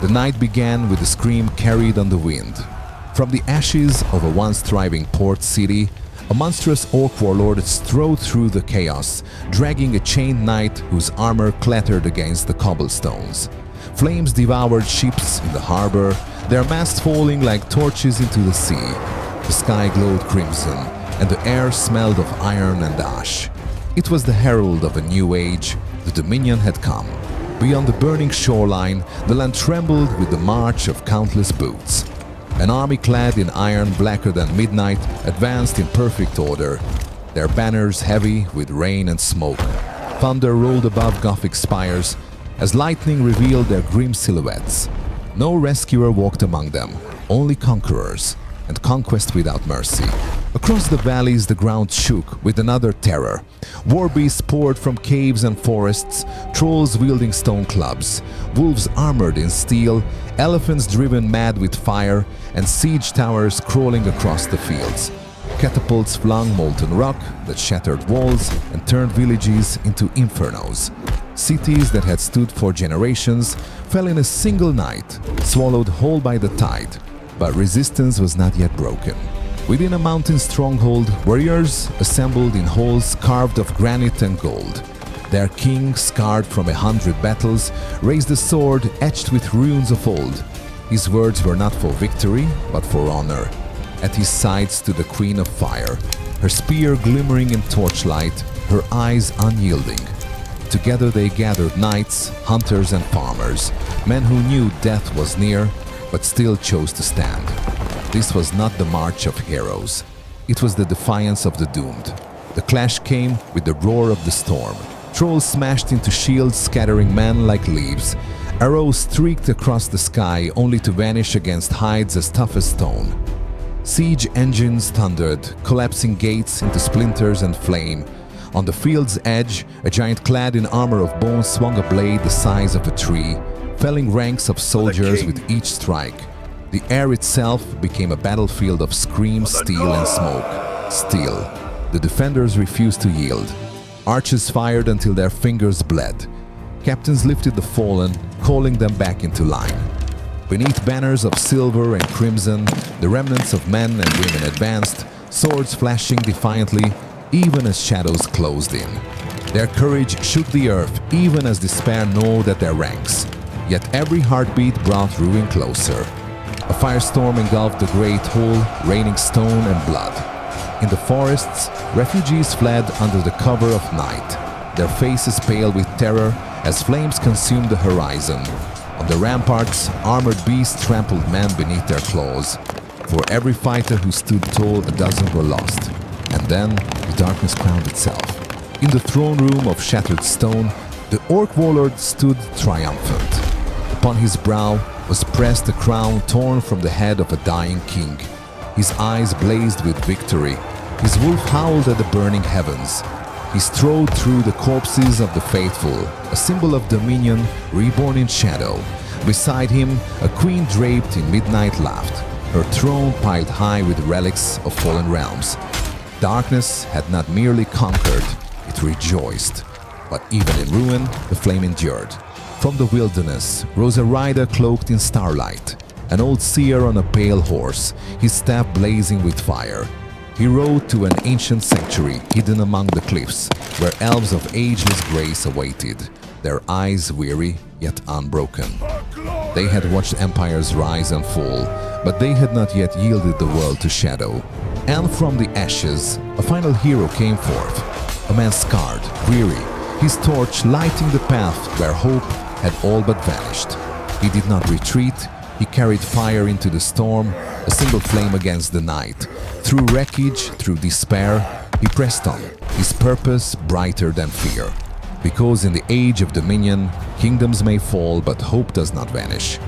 The night began with a scream carried on the wind. From the ashes of a once thriving port city, a monstrous orc warlord strode through the chaos, dragging a chained knight whose armor clattered against the cobblestones. Flames devoured ships in the harbor, their masts falling like torches into the sea. The sky glowed crimson, and the air smelled of iron and ash. It was the herald of a new age. The Dominion had come. Beyond the burning shoreline, the land trembled with the march of countless boots. An army clad in iron blacker than midnight advanced in perfect order, their banners heavy with rain and smoke. Thunder rolled above Gothic spires as lightning revealed their grim silhouettes. No rescuer walked among them, only conquerors, and conquest without mercy. Across the valleys the ground shook with another terror. War beasts poured from caves and forests, trolls wielding stone clubs, wolves armored in steel, elephants driven mad with fire, and siege towers crawling across the fields. Catapults flung molten rock that shattered walls and turned villages into infernos. Cities that had stood for generations fell in a single night, swallowed whole by the tide. But resistance was not yet broken. Within a mountain stronghold, warriors assembled in halls carved of granite and gold. Their king, scarred from 100 battles, raised a sword etched with runes of old. His words were not for victory, but for honor. At his side stood the Queen of Fire, her spear glimmering in torchlight, her eyes unyielding. Together they gathered knights, hunters and farmers, men who knew death was near, but still chose to stand. This was not the march of heroes. It was the defiance of the doomed. The clash came with the roar of the storm. Trolls smashed into shields, scattering men like leaves. Arrows streaked across the sky, only to vanish against hides as tough as stone. Siege engines thundered, collapsing gates into splinters and flame. On the field's edge, a giant clad in armor of bone swung a blade the size of a tree, felling ranks of soldiers with each strike. The air itself became a battlefield of scream, steel and smoke. Still, the defenders refused to yield. Archers fired until their fingers bled. Captains lifted the fallen, calling them back into line. Beneath banners of silver and crimson, the remnants of men and women advanced, swords flashing defiantly, even as shadows closed in. Their courage shook the earth, even as despair gnawed at their ranks. Yet every heartbeat brought ruin closer. A firestorm engulfed the great hall, raining stone and blood. In the forests, refugees fled under the cover of night, their faces pale with terror as flames consumed the horizon. On the ramparts, armored beasts trampled men beneath their claws. For every fighter who stood tall, a dozen were lost. And then, the darkness crowned itself. In the throne room of shattered stone, the orc warlord stood triumphant. Upon his brow was pressed a crown torn from the head of a dying king. His eyes blazed with victory. His wolf howled at the burning heavens. He strode through the corpses of the faithful, a symbol of dominion reborn in shadow. Beside him, a queen draped in midnight laughed, her throne piled high with relics of fallen realms. Darkness had not merely conquered, it rejoiced. But even in ruin, the flame endured. From the wilderness rose a rider cloaked in starlight, an old seer on a pale horse, his staff blazing with fire. He rode to an ancient sanctuary hidden among the cliffs, where elves of ageless grace awaited, their eyes weary yet unbroken. They had watched empires rise and fall, but they had not yet yielded the world to shadow. And from the ashes, a final hero came forth, a man scarred, weary, his torch lighting the path where hope had all but vanished. He did not retreat, he carried fire into the storm, a single flame against the night. Through wreckage, through despair, he pressed on, his purpose brighter than fear. Because in the age of dominion, kingdoms may fall, but hope does not vanish.